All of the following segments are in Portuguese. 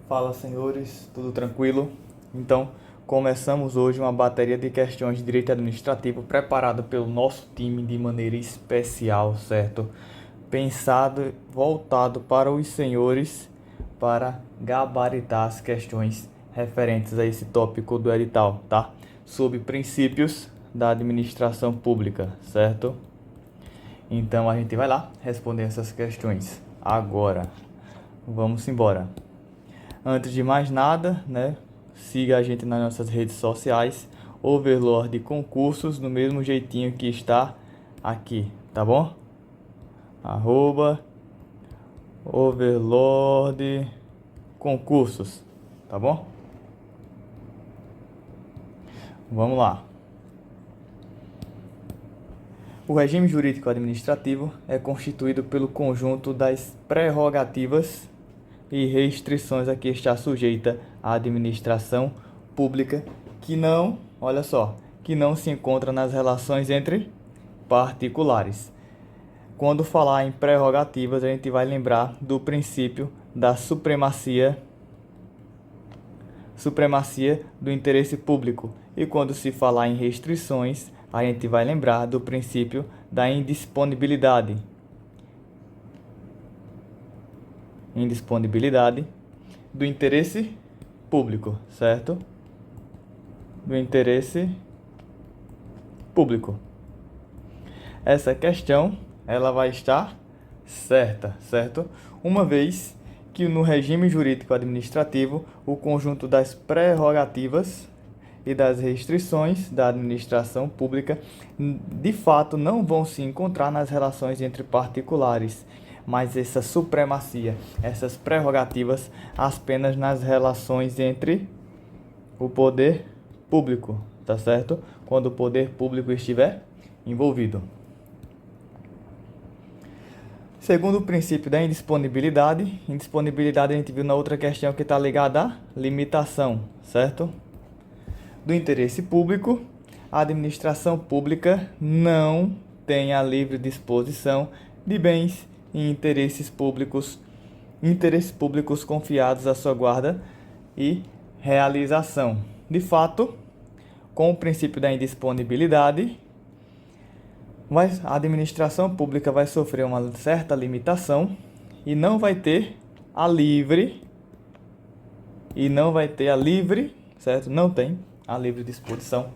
Fala, senhores, tudo tranquilo? Então, começamos hoje uma bateria de questões de direito administrativo preparado pelo nosso time de maneira especial, certo? Pensado, voltado para os senhores para gabaritar as questões referentes a esse tópico do edital, tá? Sob princípios da administração pública, certo? Então, a gente vai lá responder essas questões agora. Vamos embora. Antes de mais nada, né, siga a gente nas nossas redes sociais, Overlord Concursos, do mesmo jeitinho que está aqui, tá bom? @Overlord Concursos, tá bom? Vamos lá. O regime jurídico administrativo é constituído pelo conjunto das prerrogativas e restrições a que está sujeita a administração pública que não, olha só, que não se encontra nas relações entre particulares. Quando falar em prerrogativas, a gente vai lembrar do princípio da supremacia do interesse público. E quando se falar em restrições, a gente vai lembrar do princípio da indisponibilidade do interesse público, certo? Do interesse público. Essa questão, ela vai estar certa, certo? Uma vez que no regime jurídico administrativo, o conjunto das prerrogativas e das restrições da administração pública, de fato, não vão se encontrar nas relações entre particulares, mas essa supremacia, essas prerrogativas, apenas nas relações entre o poder público, tá certo? Quando o poder público estiver envolvido. Segundo o princípio da indisponibilidade, a gente viu na outra questão que está ligada à limitação, certo? Do interesse público, a administração pública não tem a livre disposição de bens e interesses públicos confiados à sua guarda e realização. De fato, com o princípio da indisponibilidade, a administração pública vai sofrer uma certa limitação e não vai ter a livre, certo? Não tem a livre disposição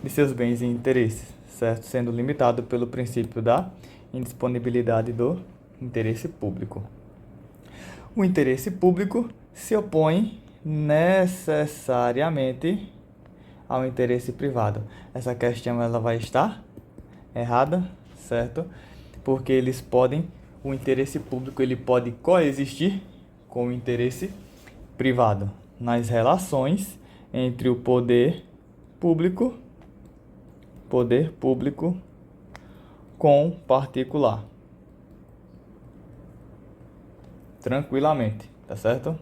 de seus bens e interesses, certo? Sendo limitado pelo princípio da indisponibilidade do interesse público. O interesse público se opõe necessariamente ao interesse privado. Essa questão ela vai estar errada, certo? Porque o interesse público ele pode coexistir com o interesse privado nas relações entre o poder público com particular. Tranquilamente, tá certo?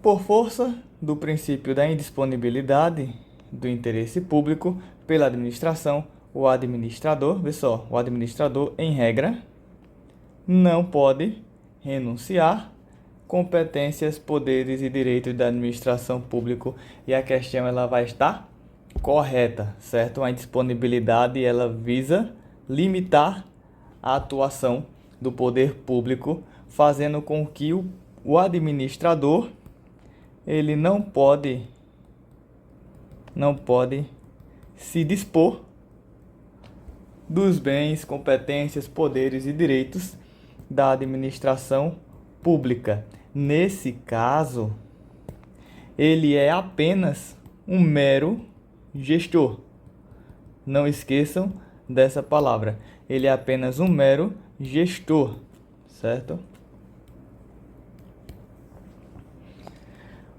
Por força do princípio da indisponibilidade do interesse público pela administração, o administrador, em regra, não pode renunciar competências, poderes e direitos da administração pública, e a questão ela vai estar correta, certo? A indisponibilidade ela visa limitar a atuação do poder público, fazendo com que o administrador ele não pode se dispor dos bens, competências, poderes e direitos da administração pública. Nesse caso, ele é apenas um mero gestor. Não esqueçam dessa palavra. Ele é apenas um mero gestor, certo?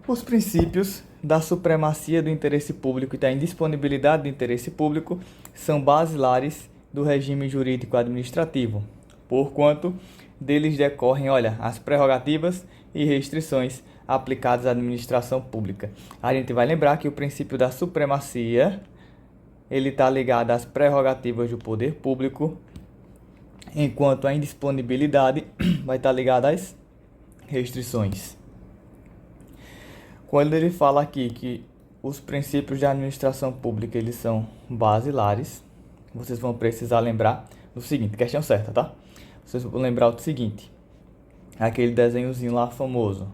Os princípios da supremacia do interesse público e da indisponibilidade do interesse público são basilares do regime jurídico administrativo, porquanto deles decorrem, as prerrogativas e restrições aplicadas à administração pública. A gente vai lembrar que o princípio da supremacia ele está ligado às prerrogativas do poder público, enquanto a indisponibilidade vai estar ligada às restrições. Quando ele fala aqui que os princípios de administração pública eles são basilares, vocês vão precisar lembrar do seguinte, questão certa, tá? Vocês vão lembrar do seguinte, aquele desenhozinho lá famoso,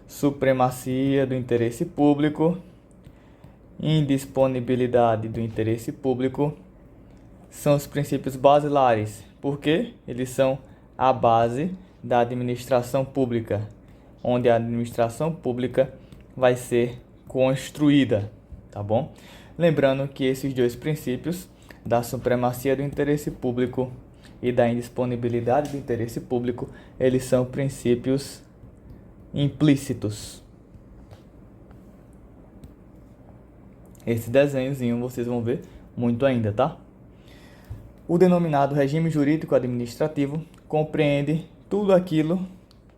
supremacia do interesse público, indisponibilidade do interesse público, são os princípios basilares, porque eles são a base da administração pública, onde a administração pública vai ser construída, tá bom? Lembrando que esses dois princípios, da supremacia do interesse público e da indisponibilidade do interesse público, eles são princípios implícitos. Esse desenhozinho vocês vão ver muito ainda, tá? O denominado regime jurídico administrativo compreende tudo aquilo,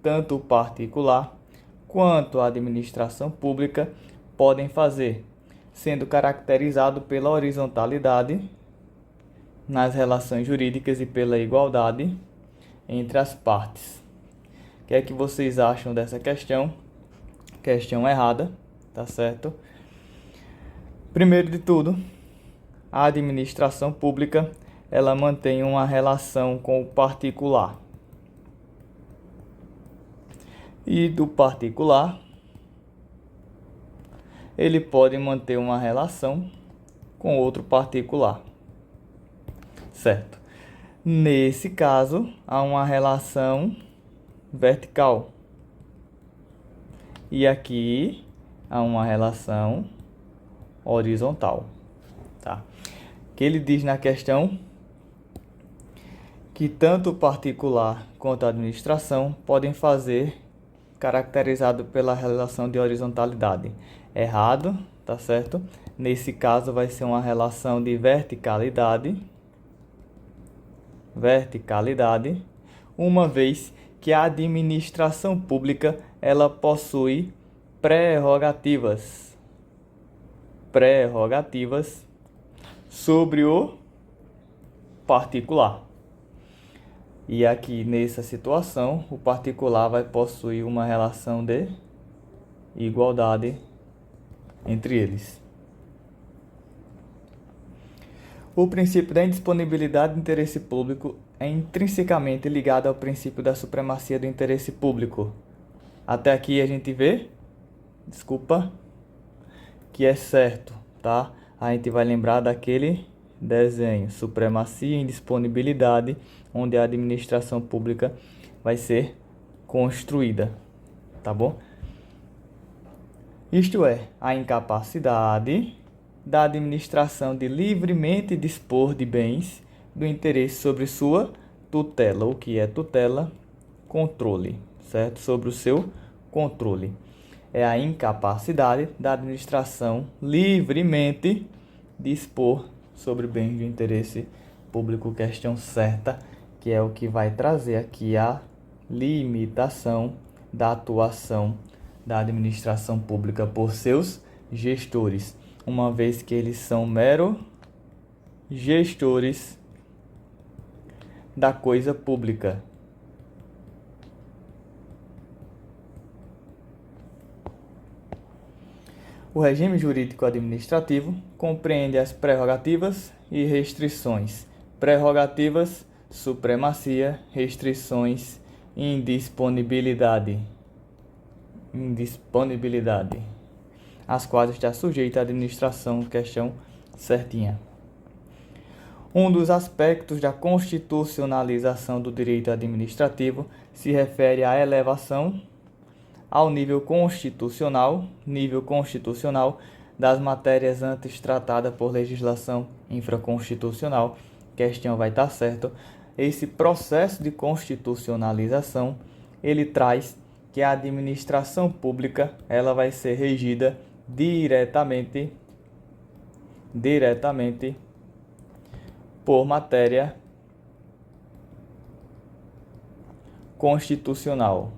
tanto o particular quanto a administração pública podem fazer, sendo caracterizado pela horizontalidade nas relações jurídicas e pela igualdade entre as partes. O que é que vocês acham dessa questão? Questão errada, tá certo? Primeiro de tudo, a administração pública ela mantém uma relação com o particular. E do particular, ele pode manter uma relação com outro particular. Certo? Nesse caso, há uma relação vertical. E aqui há uma relação horizontal. Tá? Que ele diz na questão que tanto o particular quanto a administração podem fazer caracterizado pela relação de horizontalidade. Errado, tá certo? Nesse caso vai ser uma relação de verticalidade, uma vez que a administração pública ela possui prerrogativas sobre o particular. E aqui nessa situação, o particular vai possuir uma relação de igualdade entre eles. O princípio da indisponibilidade do interesse público é intrinsecamente ligado ao princípio da supremacia do interesse público. Até aqui a gente vê, que é certo, tá? A gente vai lembrar daquele desenho, supremacia e indisponibilidade, onde a administração pública vai ser construída, tá bom? Isto é, a incapacidade da administração de livremente dispor de bens do interesse sobre sua tutela. O que é tutela? Controle, certo? Sobre o seu controle. É a incapacidade da administração livremente dispor sobre bens de interesse público, questão certa, que é o que vai trazer aqui a limitação da atuação da administração pública por seus gestores, uma vez que eles são mero gestores da coisa pública. O regime jurídico administrativo compreende as prerrogativas e restrições. Prerrogativas, supremacia, restrições, indisponibilidade, as quais está sujeita à administração, questão certinha. Um dos aspectos da constitucionalização do direito administrativo se refere à elevação ao nível constitucional das matérias antes tratadas por legislação infraconstitucional. Questão vai estar certo. Esse processo de constitucionalização, ele traz que a administração pública, ela vai ser regida diretamente por matéria constitucional,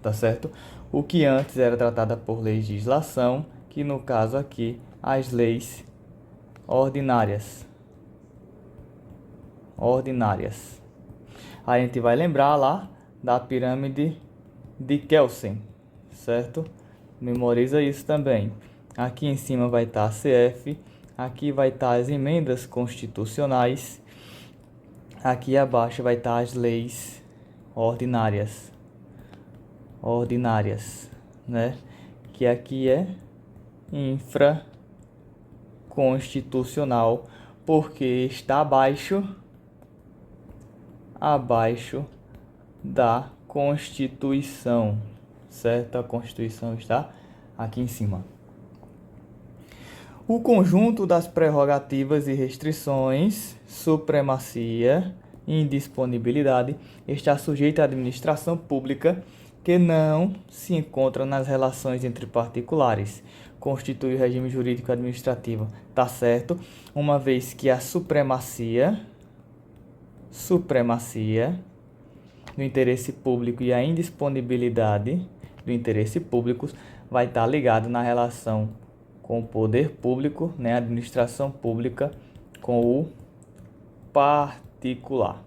tá certo? O que antes era tratada por legislação, que no caso aqui, as leis ordinárias. A gente vai lembrar lá da pirâmide de Kelsen, certo? Memoriza isso também. Aqui em cima vai estar a CF, aqui vai estar as emendas constitucionais, aqui abaixo vai estar as leis ordinárias, né? Que aqui é infraconstitucional, porque está abaixo da Constituição, certo? A Constituição está aqui em cima. O conjunto das prerrogativas e restrições, supremacia e indisponibilidade está sujeito à administração pública que não se encontra nas relações entre particulares. Constitui o regime jurídico administrativo, tá certo? Uma vez que a supremacia do interesse público e a indisponibilidade do interesse público vai estar ligado na relação com o poder público, né, a administração pública com o particular.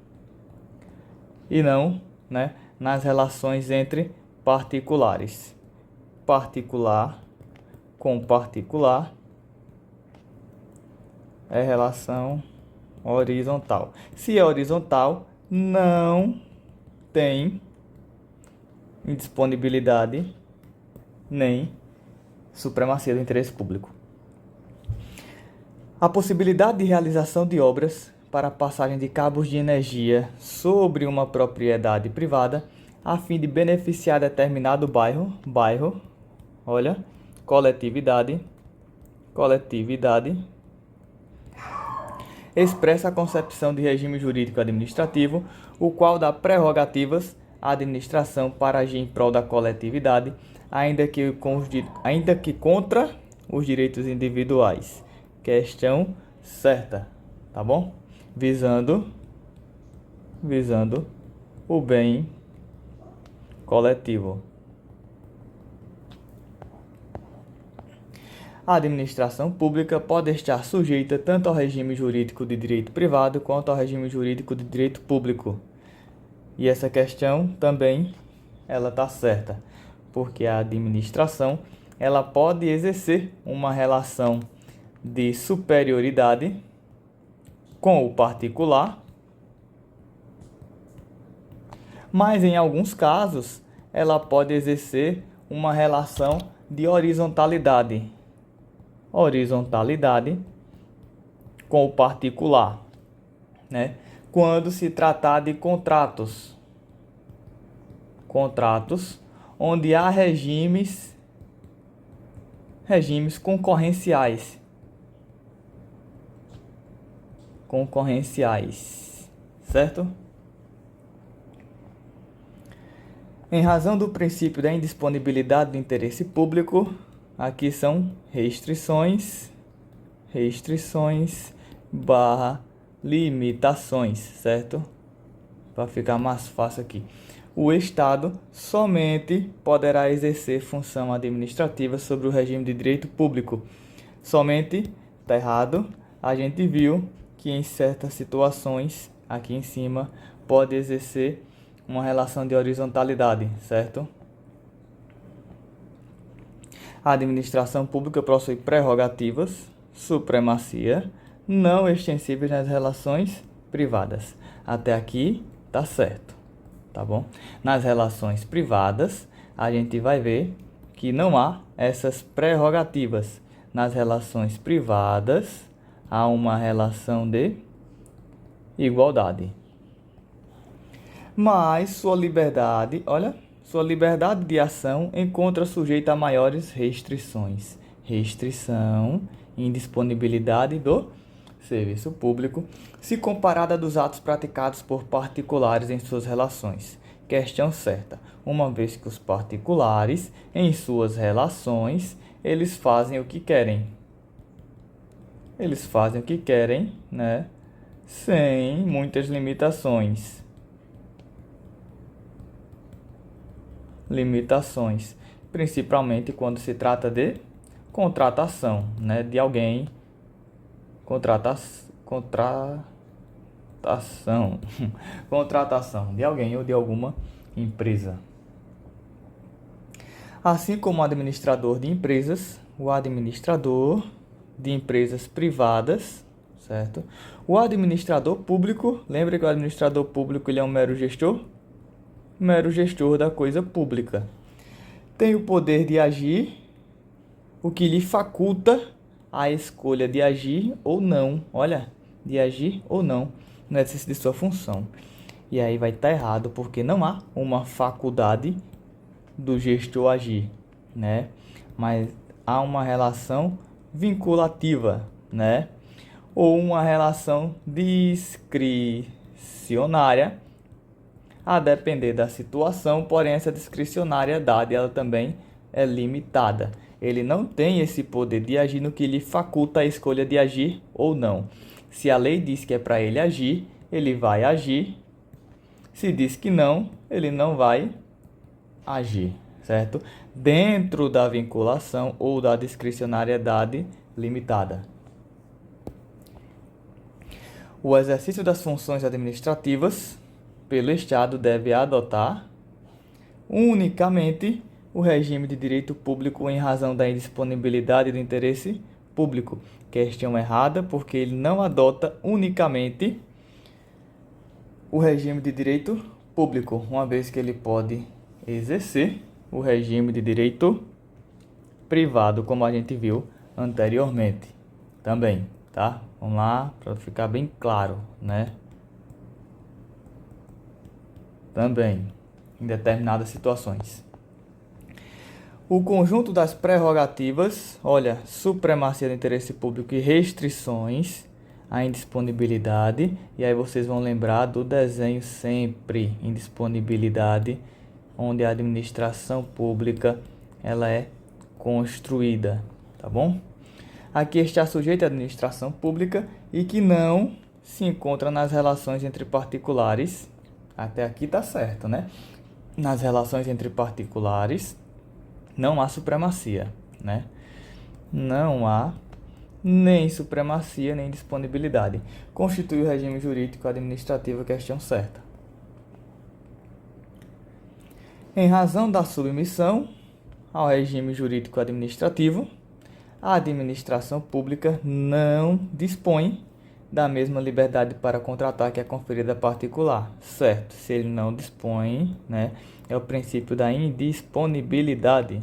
E não, né, nas relações entre particulares. Particular com particular é relação horizontal. Se é horizontal, não tem indisponibilidade nem supremacia do interesse público. A possibilidade de realização de obras para a passagem de cabos de energia sobre uma propriedade privada a fim de beneficiar determinado bairro, olha, coletividade, expressa a concepção de regime jurídico administrativo, o qual dá prerrogativas à administração para agir em prol da coletividade, ainda que contra os direitos individuais. Questão certa, tá bom? Visando o bem coletivo. A administração pública pode estar sujeita tanto ao regime jurídico de direito privado quanto ao regime jurídico de direito público. E essa questão também ela está certa, porque a administração ela pode exercer uma relação de superioridade com o particular, mas em alguns casos ela pode exercer uma relação de horizontalidade com o particular, né? Quando se tratar de contratos onde há regimes concorrenciais, certo? Em razão do princípio da indisponibilidade do interesse público, aqui são restrições barra limitações, certo? Para ficar mais fácil aqui. O Estado somente poderá exercer função administrativa sobre o regime de direito público. Somente, tá errado, a gente viu que em certas situações, aqui em cima, pode exercer uma relação de horizontalidade, certo? A administração pública possui prerrogativas, supremacia, não extensíveis nas relações privadas. Até aqui tá certo, tá bom? Nas relações privadas, a gente vai ver que não há essas prerrogativas. Nas relações privadas, há uma relação de igualdade. Mas sua liberdade de ação encontra sujeita a maiores restrições. Restrição, indisponibilidade do serviço público, se comparada dos atos praticados por particulares em suas relações. Questão certa. Uma vez que os particulares, em suas relações, eles fazem o que querem. Né? Sem muitas limitações, principalmente quando se trata de contratação, né, de alguém, contratação de alguém ou de alguma empresa. Assim como o administrador de empresas, o administrador de empresas privadas, certo? O administrador público, lembra que o administrador público ele é um mero gestor? Mero gestor da coisa pública. Tem o poder de agir, o que lhe faculta a escolha de agir ou não. Olha, de agir ou não no exercício de sua função. E aí vai estar errado, porque não há uma faculdade do gestor agir, né? Mas há uma relação vinculativa, né? Ou uma relação discricionária, a depender da situação, porém essa discricionariedade ela também é limitada. Ele não tem esse poder de agir no que lhe faculta a escolha de agir ou não. Se a lei diz que é para ele agir, ele vai agir. Se diz que não, ele não vai agir, certo? Dentro da vinculação ou da discricionariedade limitada. O exercício das funções administrativas pelo Estado deve adotar unicamente o regime de direito público em razão da indisponibilidade do interesse público. Questão errada, porque ele não adota unicamente o regime de direito público, uma vez que ele pode exercer o regime de direito privado, como a gente viu anteriormente também, tá? Vamos lá, para ficar bem claro, né? Também, em determinadas situações. O conjunto das prerrogativas, olha, supremacia do interesse público e restrições à indisponibilidade, e aí vocês vão lembrar do desenho sempre, indisponibilidade, onde a administração pública ela é construída, tá bom? Aqui está sujeito à administração pública e que não se encontra nas relações entre particulares. Até aqui tá certo, né? Nas relações entre particulares não há supremacia, né? Não há nem supremacia nem disponibilidade. Constitui o regime jurídico administrativo, questão certa. Em razão da submissão ao regime jurídico administrativo, a administração pública não dispõe da mesma liberdade para contratar que é conferida a particular, certo? Se ele não dispõe, né, é o princípio da indisponibilidade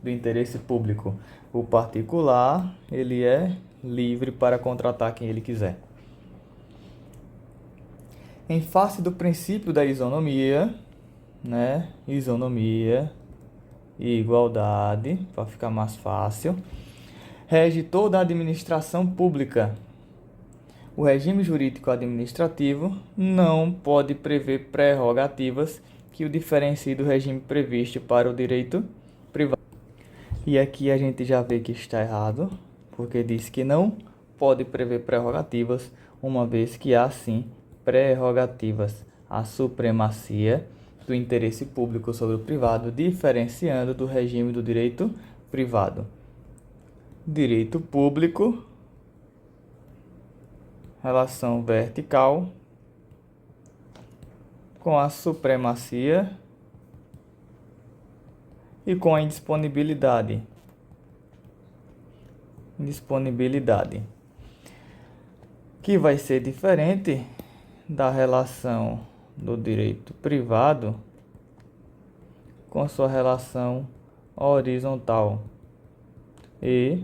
do interesse público. O particular, ele é livre para contratar quem ele quiser. Em face do princípio da isonomia, né, isonomia e igualdade, para ficar mais fácil, rege toda a administração pública. O regime jurídico administrativo não pode prever prerrogativas que o diferenciem do regime previsto para o direito privado. E aqui a gente já vê que está errado, porque diz que não pode prever prerrogativas, uma vez que há sim prerrogativas, a supremacia do interesse público sobre o privado, diferenciando do regime do direito privado. Direito público, relação vertical com a supremacia e com a indisponibilidade. Indisponibilidade, que vai ser diferente da relação do direito privado com sua relação horizontal e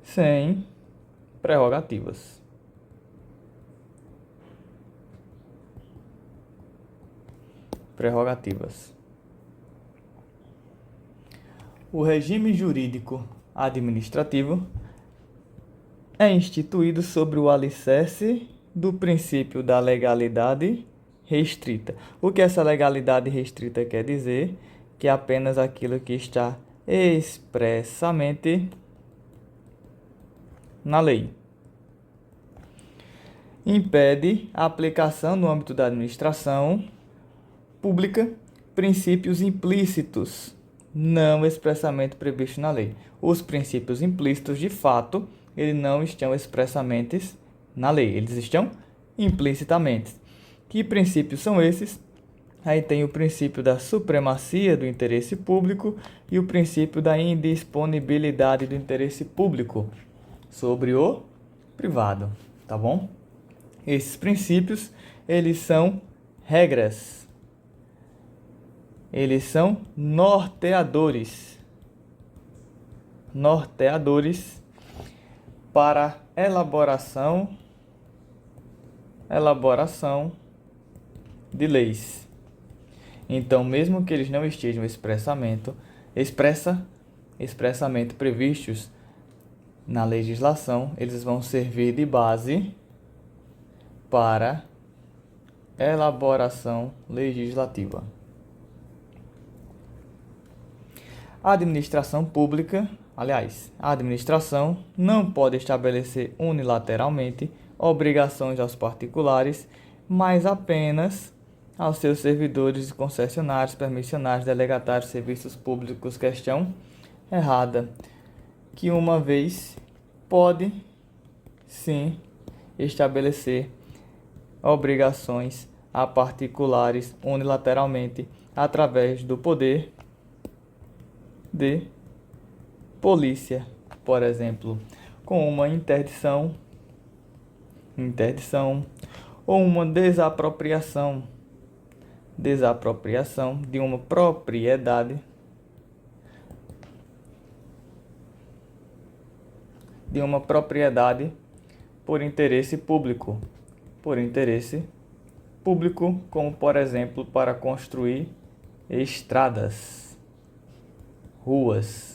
sem prerrogativas. Prerrogativas. O regime jurídico administrativo é instituído sobre o alicerce do princípio da legalidade restrita. O que essa legalidade restrita quer dizer? Que é apenas aquilo que está expressamente na lei. Impede a aplicação no âmbito da administração pública princípios implícitos não expressamente previstos na lei. Os princípios implícitos, de fato, eles não estão expressamente na lei, eles estão implicitamente. Que princípios são esses? Aí tem o princípio da supremacia do interesse público e o princípio da indisponibilidade do interesse público sobre o privado, tá bom? Esses princípios, eles são regras. Eles são norteadores para elaboração de leis. Então, mesmo que eles não estejam expressamente previstos na legislação, eles vão servir de base para elaboração legislativa. A administração não pode estabelecer unilateralmente obrigações aos particulares, mas apenas aos seus servidores e concessionários, permissionários, delegatários, serviços públicos. Questão errada. Que uma vez pode, sim, estabelecer obrigações a particulares unilateralmente através do poder de polícia, por exemplo, com uma interdição ou uma desapropriação de uma propriedade por interesse público, como por exemplo para construir estradas, ruas.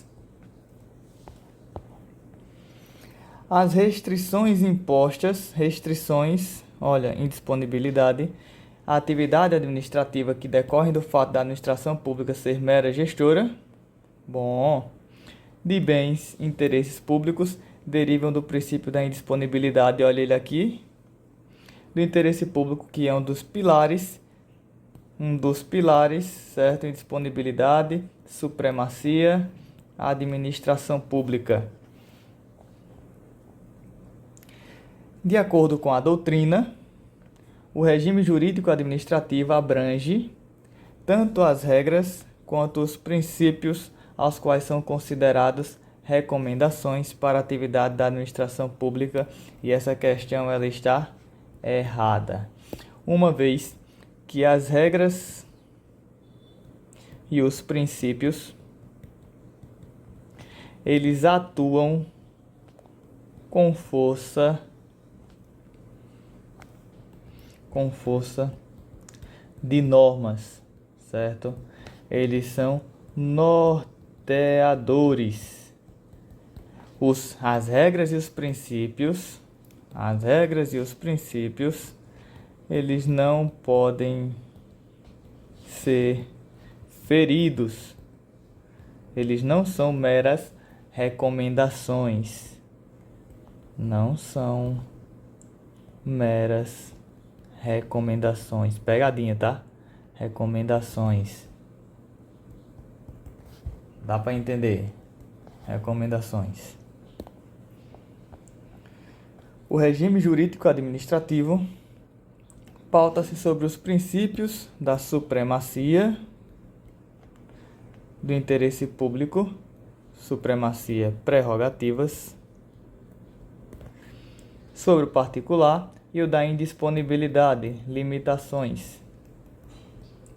As restrições impostas, indisponibilidade, a atividade administrativa que decorre do fato da administração pública ser mera gestora, de bens, interesses públicos, derivam do princípio da indisponibilidade, olha ele aqui, do interesse público, que é um dos pilares, certo? Indisponibilidade, supremacia, administração pública. De acordo com a doutrina, o regime jurídico administrativo abrange tanto as regras quanto os princípios aos quais são considerados recomendações para a atividade da administração pública, e essa questão ela está errada, uma vez que as regras e os princípios eles atuam com força de normas, certo? Eles são norteadores. As regras e os princípios, eles não podem ser feridos. Eles não são meras recomendações. Pegadinha, tá? Recomendações. Dá para entender? Recomendações. O regime jurídico administrativo pauta-se sobre os princípios da supremacia do interesse público, supremacia, prerrogativas, sobre o particular, e o da indisponibilidade, limitações,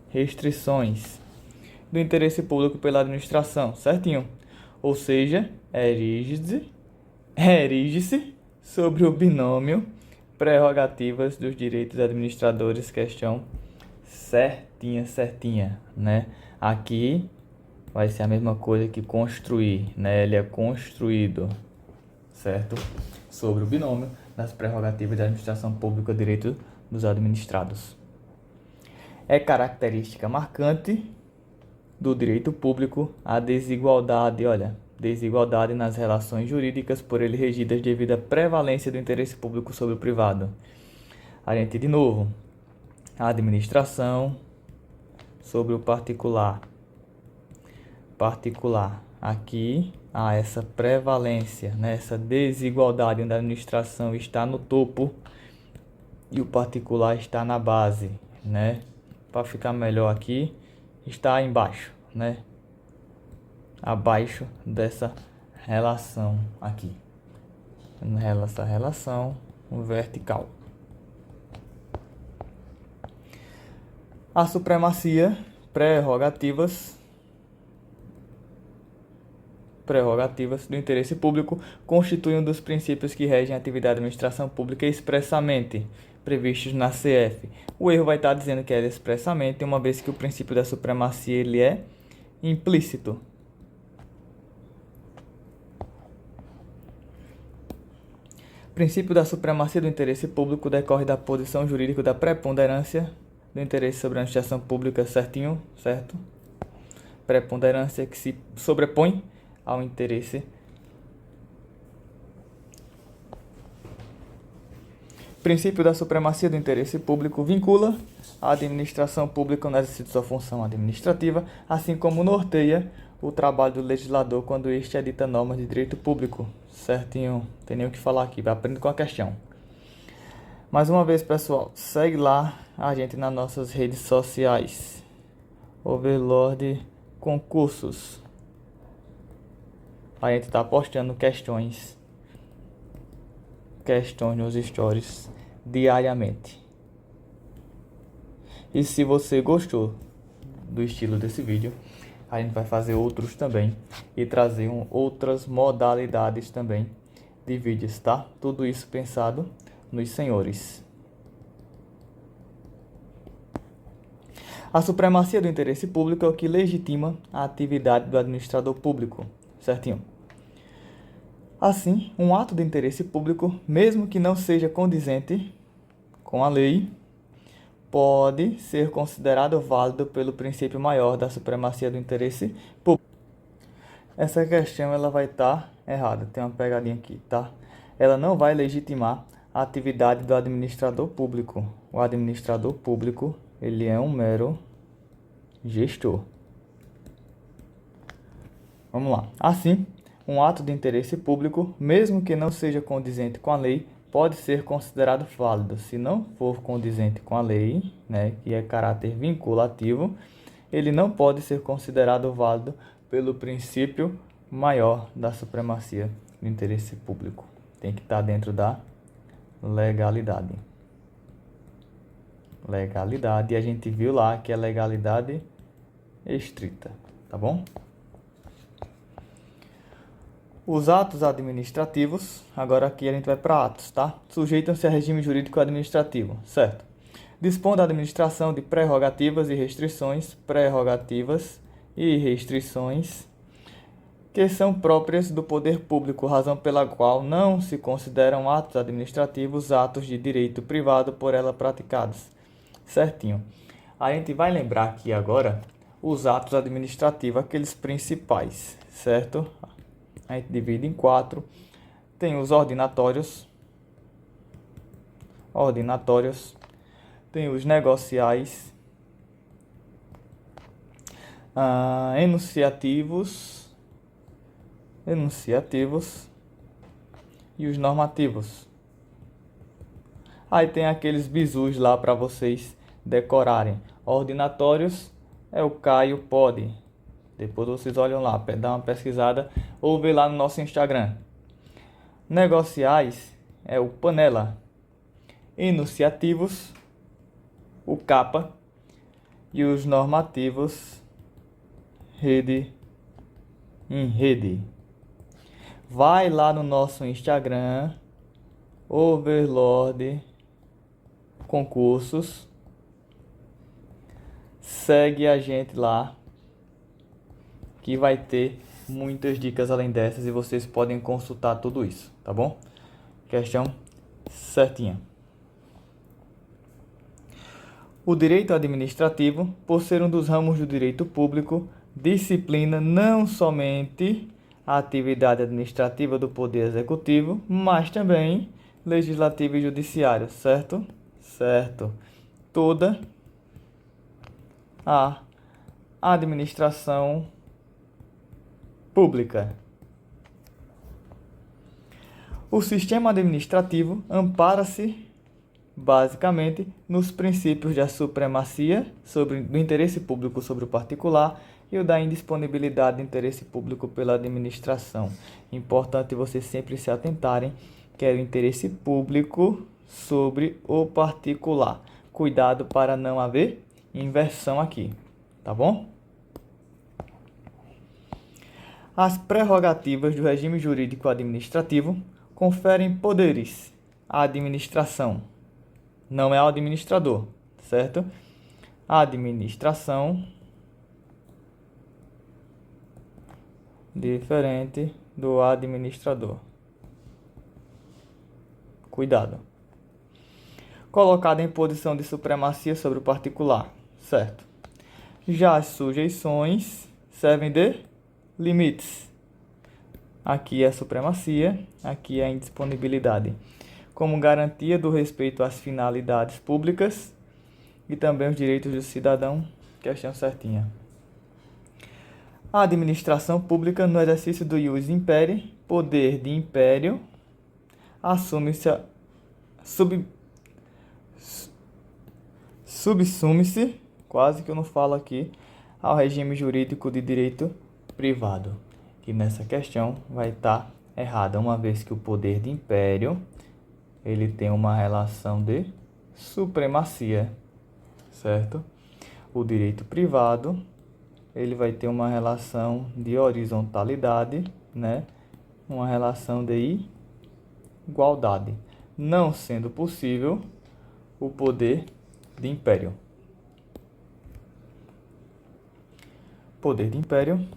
restrições do interesse público pela administração, certinho? Ou seja, erige-se sobre o binômio prerrogativas dos direitos administradores, questão certinha, né? Aqui vai ser a mesma coisa que construir, né? Ele é construído, certo? Sobre o binômio das prerrogativas da administração pública, direito dos administrados. É característica marcante do direito público a desigualdade nas relações jurídicas por ele regidas devido à prevalência do interesse público sobre o privado. A gente, de novo, a administração sobre o particular. Aqui há essa prevalência, né? Essa desigualdade onde a administração está no topo e o particular está na base, né? para ficar melhor aqui, está embaixo, né? Abaixo dessa relação aqui. Essa relação vertical. A supremacia, prerrogativas do interesse público constituem um dos princípios que regem a atividade da administração pública expressamente previstos na CF. O erro vai estar dizendo que é expressamente, uma vez que o princípio da supremacia ele é implícito. O princípio da supremacia do interesse público decorre da posição jurídica da preponderância do interesse sobre a administração pública, certinho, certo? Preponderância que se sobrepõe ao interesse. O princípio da supremacia do interesse público vincula a administração pública no exercício de sua função administrativa, assim como norteia o trabalho do legislador quando este edita normas de direito público. Certinho, tem nem o que falar aqui, vai aprender com a questão. Mais uma vez, pessoal, segue lá a gente nas nossas redes sociais. Overlord Concursos. A gente está postando questões nos stories diariamente. E se você gostou do estilo desse vídeo, a gente vai fazer outros também e trazer outras modalidades também de vídeos, tá? Tudo isso pensado nos senhores. A supremacia do interesse público é o que legitima a atividade do administrador público, certinho? Assim, um ato de interesse público, mesmo que não seja condizente com a lei, pode ser considerado válido pelo princípio maior da supremacia do interesse público. Essa questão ela vai estar errada, tem uma pegadinha aqui, tá? Ela não vai legitimar a atividade do administrador público. O administrador público, ele é um mero gestor. Vamos lá. Assim, um ato de interesse público, mesmo que não seja condizente com a lei, pode ser considerado válido. Se não for condizente com a lei, né, que é caráter vinculativo, ele não pode ser considerado válido pelo princípio maior da supremacia do interesse público. Tem que estar dentro da legalidade. Legalidade, e a gente viu lá que é legalidade estrita, tá bom? Os atos administrativos, agora aqui a gente vai para atos, tá? Sujeitam-se a regime jurídico administrativo, certo? Dispõe da administração de prerrogativas e restrições, que são próprias do poder público, razão pela qual não se consideram atos administrativos atos de direito privado por ela praticados. Certinho. A gente vai lembrar aqui agora os atos administrativos, aqueles principais, certo? A gente divide em 4. Tem os ordinatórios. Tem os negociais. Enunciativos. E os normativos. Aí tem aqueles bizus lá para vocês decorarem. Ordinatórios é o Caio Pode. Depois vocês olham lá, dá uma pesquisada ou vê lá no nosso Instagram. Negociais é o Panela. Enunciativos, o Capa. E os normativos, Rede em Rede. Vai lá no nosso Instagram, Overlord Concursos. Segue a gente lá, que vai ter muitas dicas além dessas e vocês podem consultar tudo isso, tá bom? Questão certinha. O direito administrativo, por ser um dos ramos do direito público, disciplina não somente a atividade administrativa do Poder Executivo, mas também Legislativo e Judiciário, certo? Certo. Toda a administração pública. O sistema administrativo ampara-se basicamente nos princípios da supremacia do interesse público sobre o particular e o da indisponibilidade do interesse público pela administração. Importante vocês sempre se atentarem que é o interesse público sobre o particular. Cuidado para não haver inversão aqui, tá bom? As prerrogativas do regime jurídico administrativo conferem poderes à administração. Não é ao administrador, certo? A administração diferente do administrador. Cuidado. Colocada em posição de supremacia sobre o particular, certo? Já as sujeições servem de limites. Aqui é a supremacia, aqui é a indisponibilidade. Como garantia do respeito às finalidades públicas e também os direitos do cidadão, questão certinha. A administração pública, no exercício do ius imperi, poder de império, assume-se, subsume-se, quase que eu não falo aqui, ao regime jurídico de direito privado, que nessa questão vai estar errada, uma vez que o poder de império ele tem uma relação de supremacia, certo? O direito privado ele vai ter uma relação de horizontalidade, né? Uma relação de igualdade, não sendo possível o poder de império. Poder de império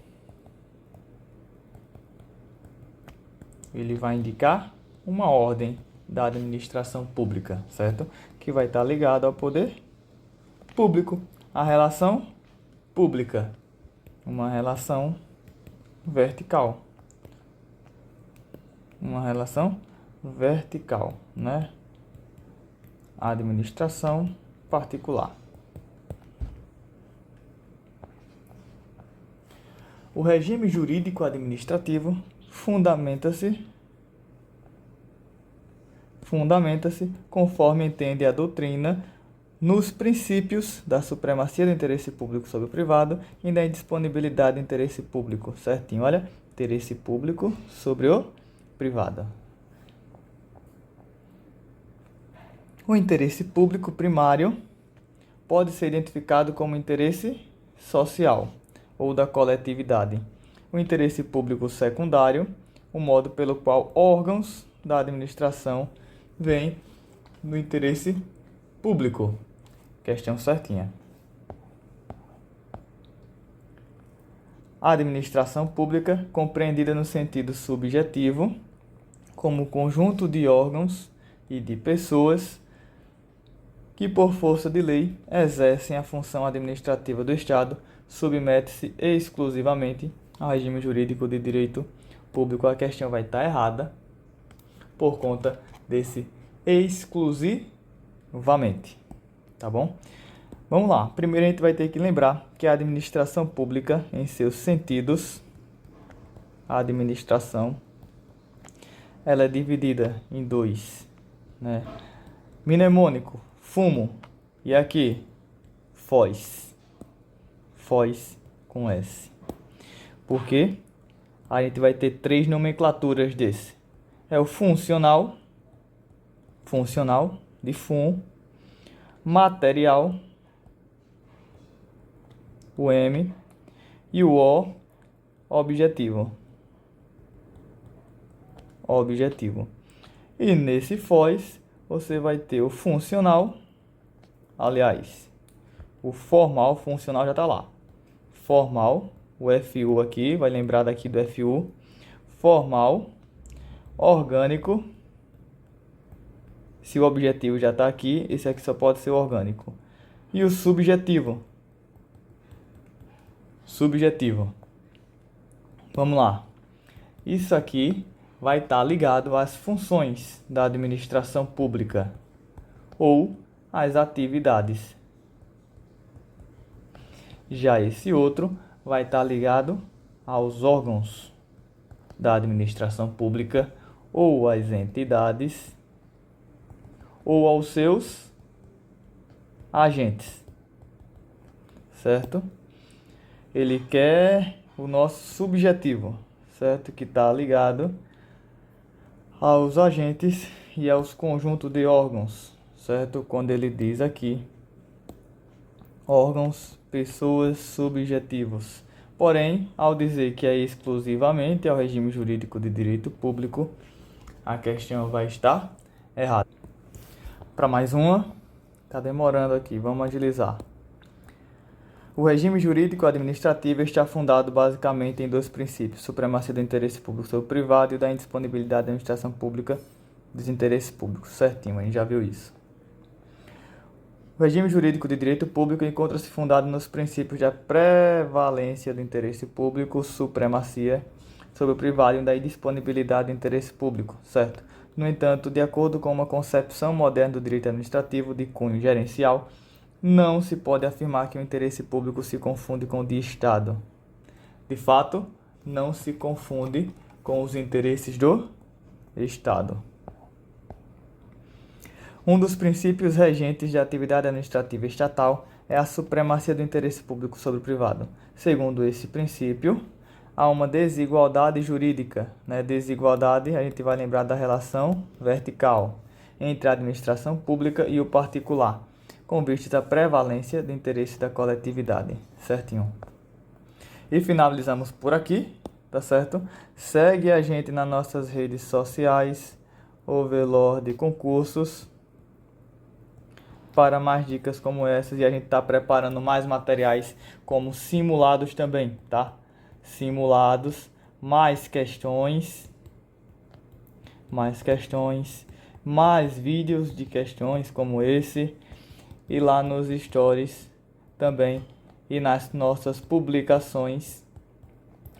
ele vai indicar uma ordem da administração pública, certo? Que vai estar ligado ao poder público. A relação pública, uma relação vertical. Uma relação vertical, né? Administração particular. O regime jurídico administrativo fundamenta-se conforme entende a doutrina nos princípios da supremacia do interesse público sobre o privado e da indisponibilidade do interesse público, certinho? Olha, interesse público sobre o privado. O interesse público primário pode ser identificado como interesse social ou da coletividade. O interesse público secundário, o modo pelo qual órgãos da administração vêm no interesse público. Questão certinha. A administração pública, compreendida no sentido subjetivo, como conjunto de órgãos e de pessoas que, por força de lei, exercem a função administrativa do Estado, submete-se exclusivamente ao regime jurídico de direito público. A questão vai estar errada por conta desse exclusivamente, tá bom? Vamos lá. Primeiro a gente vai ter que lembrar que a administração pública, em seus sentidos, a administração, ela é dividida em dois, né? Mnemônico, fumo, e aqui, foz. Foz com S. Por quê? A gente vai ter três nomenclaturas desse. É o funcional de fum, material, o M, e o O, objetivo. E nesse foz, você vai ter o funcional, aliás, o formal, funcional já está lá. Formal, o FU aqui, vai lembrar daqui do FU. Formal, orgânico, se o objetivo já está aqui, esse aqui só pode ser orgânico. E o subjetivo. Vamos lá. Isso aqui vai estar ligado às funções da administração pública ou às atividades. Já esse outro vai estar ligado aos órgãos da administração pública ou às entidades ou aos seus agentes, certo? Ele quer o nosso subjetivo, certo? Que está ligado aos agentes e aos conjuntos de órgãos, certo? Quando ele diz aqui órgãos, pessoas, subjetivos. Porém, ao dizer que é exclusivamente ao regime jurídico de direito público, a questão vai estar errada. Para mais uma, está demorando aqui, vamos agilizar. O regime jurídico administrativo está fundado basicamente em dois princípios: supremacia do interesse público sobre o privado e da indisponibilidade da administração pública dos interesses públicos. Certinho, a gente já viu isso. O regime jurídico de direito público encontra-se fundado nos princípios da prevalência do interesse público, supremacia sobre o privado e da indisponibilidade do interesse público, certo? No entanto, de acordo com uma concepção moderna do direito administrativo de cunho gerencial, não se pode afirmar que o interesse público se confunde com o de Estado. De fato, não se confunde com os interesses do Estado. Um dos princípios regentes da atividade administrativa estatal é a supremacia do interesse público sobre o privado. Segundo esse princípio, há uma desigualdade jurídica. Desigualdade, a gente vai lembrar da relação vertical entre a administração pública e o particular, com vista à prevalência do interesse da coletividade, certinho? E finalizamos por aqui, tá certo? Segue a gente nas nossas redes sociais, Overlord Concursos, para mais dicas como essas, e a gente está preparando mais materiais como simulados também, tá? Simulados, mais questões, mais vídeos de questões como esse, e lá nos stories também e nas nossas publicações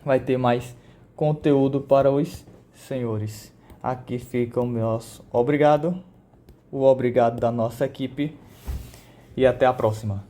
vai ter mais conteúdo para os senhores. Aqui fica o nosso obrigado, o obrigado da nossa equipe, e até a próxima.